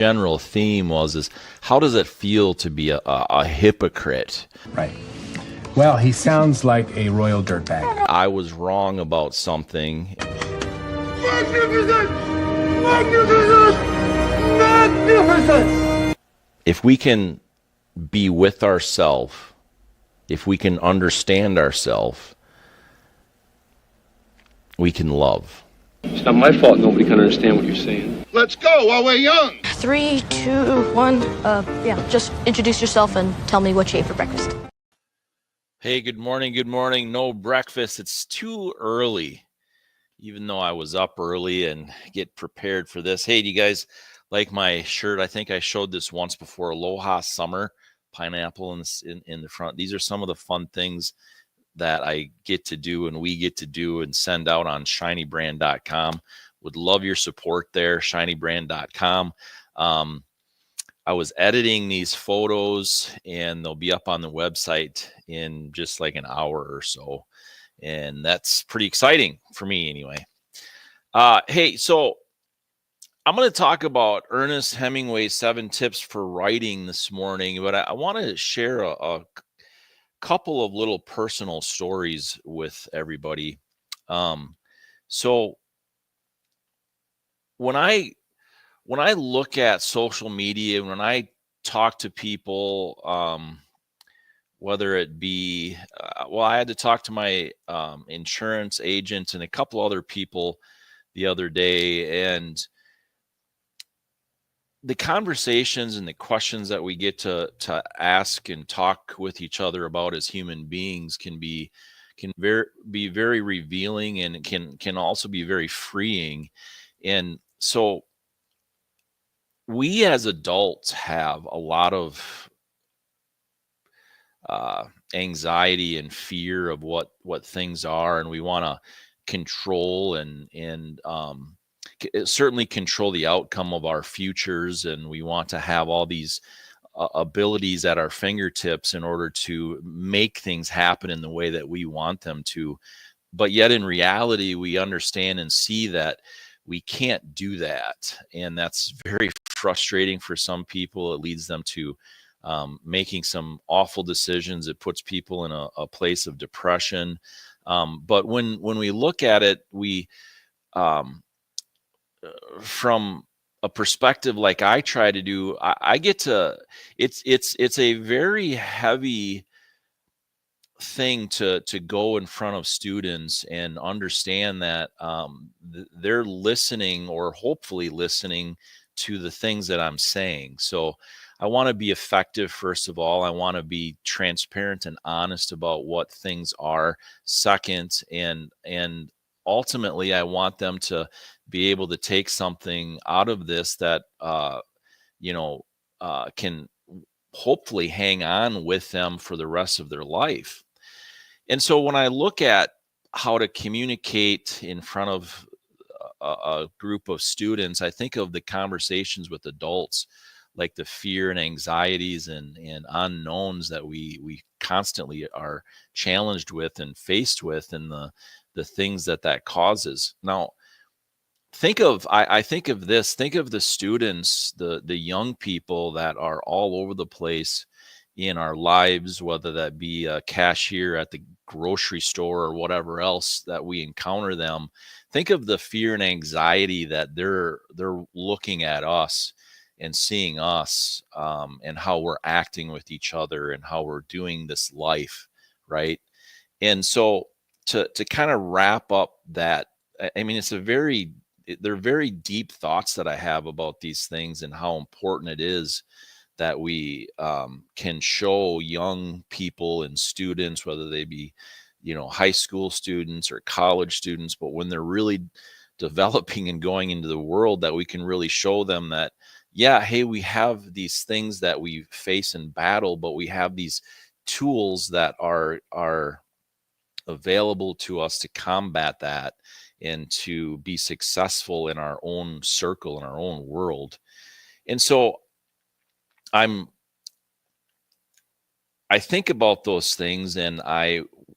general theme is how does it feel to be a hypocrite? Right. Well, he sounds like a royal dirtbag. I was wrong about something. Magnificent! Magnificent! Magnificent! If we can be with ourselves, if we can understand ourselves, we can love. It's not my fault nobody can understand what you're saying. Let's go while we're young. 3, 2, 1. Just introduce yourself and tell me what you ate for breakfast. Hey, good morning. Good morning. No breakfast. It's too early, even though I was up early and get prepared for this. Hey, do you guys like my shirt? I think I showed this once before. Aloha Summer, pineapple in the front. These are some of the fun things that I get to do and we get to do and send out on shinybrand.com. Would love your support there, shinybrand.com. I was editing these photos and they'll be up on the website in just like an hour or so. And that's pretty exciting for me anyway. Hey, so I'm going to talk about Ernest Hemingway's 7 tips for writing this morning, but I want to share a couple of little personal stories with everybody. So when I look at social media, when I talk to people, whether it be, I had to talk to my insurance agent and a couple other people the other day, and the conversations and the questions that we get to ask and talk with each other about as human beings can be very revealing, and can also be very freeing. And so we as adults have a lot of anxiety and fear of what things are, and we want to control and certainly control the outcome of our futures, and we want to have all these abilities at our fingertips in order to make things happen in the way that we want them to. But yet in reality, we understand and see that we can't do that, and that's very frustrating for some people. It leads them to making some awful decisions. It puts people in a place of depression. But when we look at it, we from a perspective like I try to do, I get to, it's a very heavy thing to go in front of students and understand that they're listening, or hopefully listening to the things that I'm saying. So I want to be effective. First of all, I want to be transparent and honest about what things are. Second, and ultimately, I want them to be able to take something out of this that can hopefully hang on with them for the rest of their life. And so when I look at how to communicate in front of a group of students, I think of the conversations with adults, like the fear and anxieties and unknowns that we constantly are challenged with and faced with, and the things that causes. Now, I think of this, think of the students, the young people that are all over the place in our lives, whether that be a cashier at the grocery store or whatever else that we encounter them. Think of the fear and anxiety that they're looking at us and seeing us, and how we're acting with each other and how we're doing this life, right? And so to kind of wrap up that, I mean, they're very deep thoughts that I have about these things, and how important it is that we can show young people and students, whether they be, high school students or college students, but when they're really developing and going into the world, that we can really show them that, yeah, hey, we have these things that we face in battle, but we have these tools that are available to us to combat that and to be successful in our own circle, in our own world. And so I think about those things, and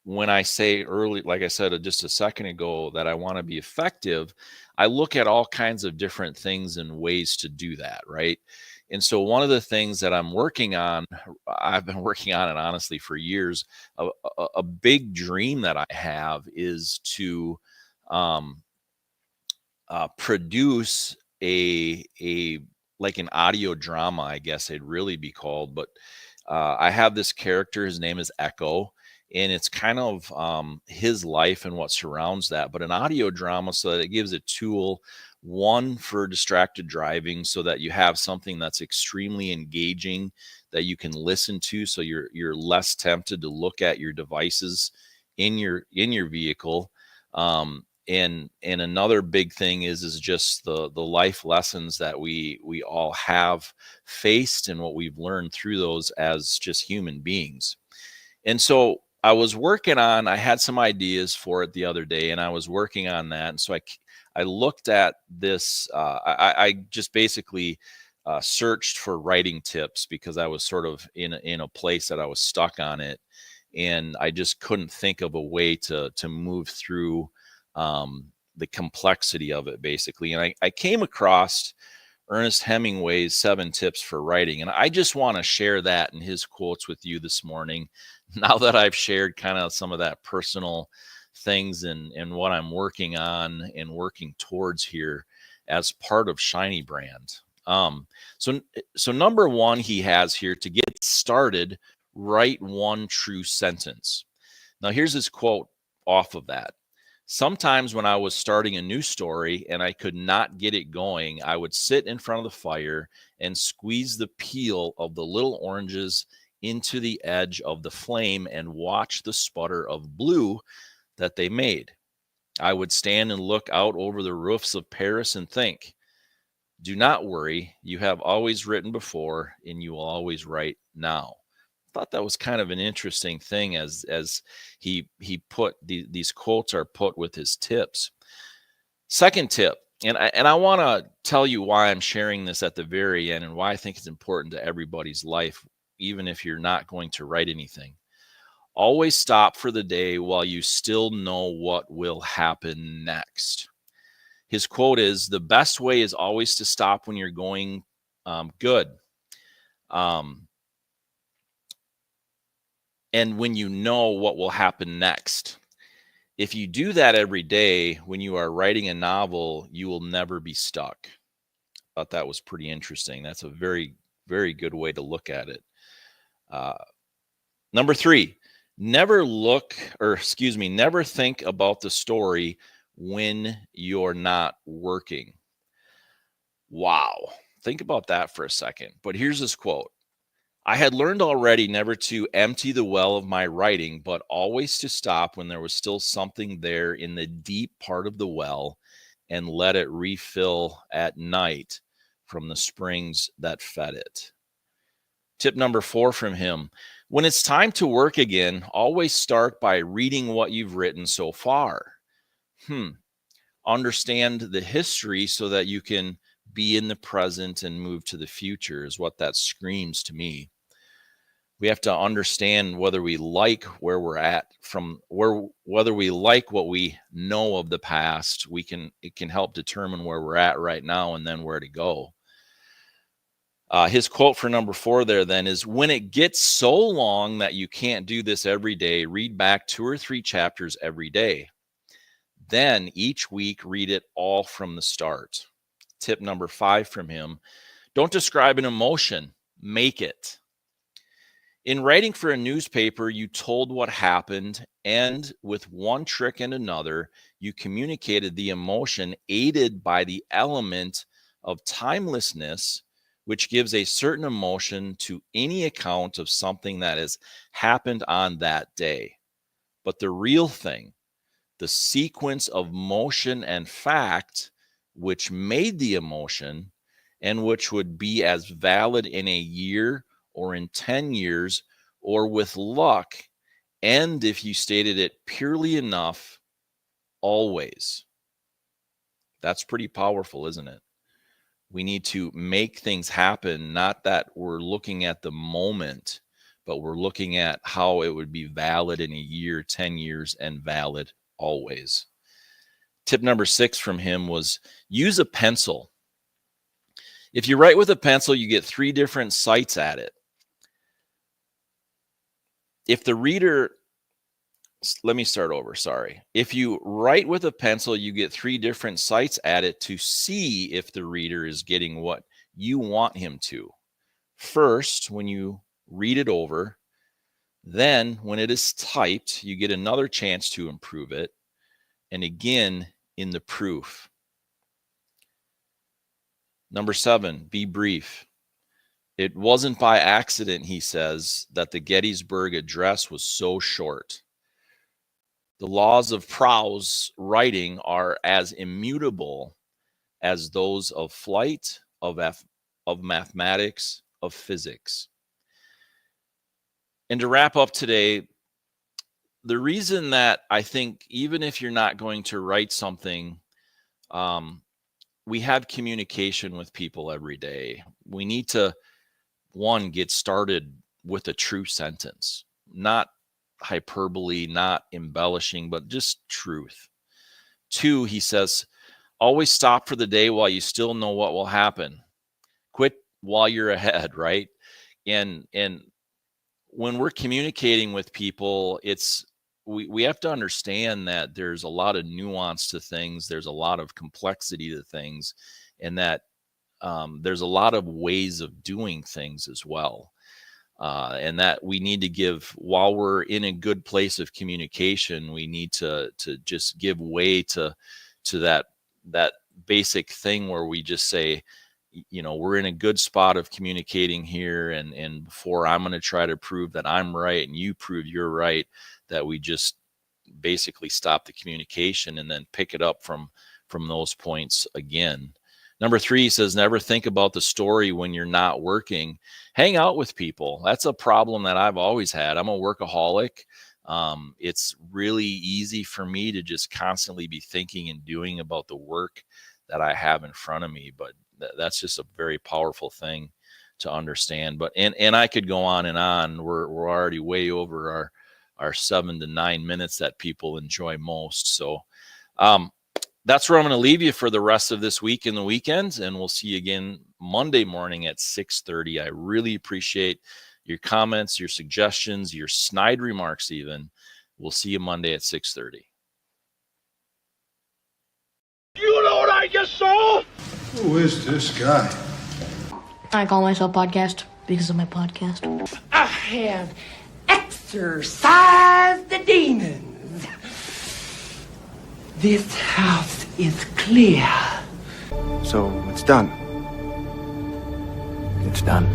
when I say early, like I said just a second ago, that I want to be effective, I look at all kinds of different things and ways to do that, right? And so one of the things that I'm working on, I've been working on it honestly for years. A big dream that I have is to um, produce a like an audio drama, I guess it'd really be called. But I have this character. His name is Echo, and it's kind of his life and what surrounds that. But an audio drama, so that it gives a tool, one for distracted driving, so that you have something that's extremely engaging that you can listen to, so you're less tempted to look at your devices in your vehicle. And another big thing is just the life lessons that we all have faced and what we've learned through those as just human beings. And so I had some ideas for it the other day, and I was working on that. And so I looked at this. I just basically searched for writing tips, because I was sort of in a place that I was stuck on it, and I just couldn't think of a way to move through the complexity of it, basically. And I came across Ernest Hemingway's 7 Tips for Writing. And I just want to share that and his quotes with you this morning. Now that I've shared kind of some of that personal things and what I'm working on and working towards here as part of Shiny Brand. So number one, he has here: to get started, write one true sentence. Now here's his quote off of that. Sometimes when I was starting a new story and I could not get it going, I would sit in front of the fire and squeeze the peel of the little oranges into the edge of the flame and watch the sputter of blue that they made. I would stand and look out over the roofs of Paris and think, do not worry, you have always written before and you will always write now. Thought that was kind of an interesting thing as he put these quotes are put with his tips. Second tip, and I want to tell you why I'm sharing this at the very end and why I think it's important to everybody's life, even if you're not going to write anything. Always stop for the day while you still know what will happen next. His quote is, the best way is always to stop when you're going good. And when you know what will happen next. If you do that every day when you are writing a novel, you will never be stuck. Thought that was pretty interesting. That's a very, very good way to look at it. Number 3, never think about the story when you're not working. Wow. Think about that for a second. But here's this quote. I had learned already never to empty the well of my writing, but always to stop when there was still something there in the deep part of the well and let it refill at night from the springs that fed it. Tip number 4 from him: when it's time to work again, always start by reading what you've written so far. Understand the history so that you can be in the present and move to the future is what that screams to me. We have to understand whether we like where we're at whether we like what we know of the past. It can help determine where we're at right now and then where to go. His quote for number 4 there then is, when it gets so long that you can't do this every day, read back 2 or 3 chapters every day. Then each week, read it all from the start. Tip number 5 from him: don't describe an emotion, make it. In writing for a newspaper, you told what happened, and with one trick and another, you communicated the emotion, aided by the element of timelessness, which gives a certain emotion to any account of something that has happened on that day. But the real thing, the sequence of motion and fact, which made the emotion, and which would be as valid in a year or in 10 years, or with luck, and if you stated it purely enough, always. That's pretty powerful, isn't it? We need to make things happen, not that we're looking at the moment, but we're looking at how it would be valid in a year, 10 years, and valid always. tip number 6 from him was use a pencil. If you write with a pencil, you get 3 different sights at it. If the reader, let me start over, sorry. If you write with a pencil, you get 3 different sights at it to see if the reader is getting what you want him to. First, when you read it over, then when it is typed, you get another chance to improve it, and again in the proof. Number 7, be brief. It wasn't by accident, he says, that the Gettysburg Address was so short. The laws of prose writing are as immutable as those of flight, of mathematics, of physics. And to wrap up today, the reason that I think even if you're not going to write something, we have communication with people every day. We need to, one, get started with a true sentence, not hyperbole, not embellishing, but just truth. 2, he says, always stop for the day while you still know what will happen. Quit while you're ahead, right? And when we're communicating with people, we have to understand that there's a lot of nuance to things. There's a lot of complexity to things, and that there's a lot of ways of doing things as well. And that we need to give, while we're in a good place of communication, we need to just give way to that basic thing where we just say, we're in a good spot of communicating here, and before I'm going to try to prove that I'm right and you prove you're right, that we just basically stop the communication and then pick it up from those points again. Number 3 says, never think about the story when you're not working. Hang out with people. That's a problem that I've always had. I'm a workaholic. It's really easy for me to just constantly be thinking and doing about the work that I have in front of me. But that's just a very powerful thing to understand. But and I could go on and on. We're already way over our 7 to 9 minutes that people enjoy most. So that's where I'm going to leave you for the rest of this week and the weekends, and we'll see you again Monday morning at 6:30. I really appreciate your comments, your suggestions, your snide remarks even. We'll see you Monday at 6:30. You know what I just saw? Who is this guy? I call myself Podcast because of my podcast. I have exorcised the demons. This house is clear. So it's done. It's done.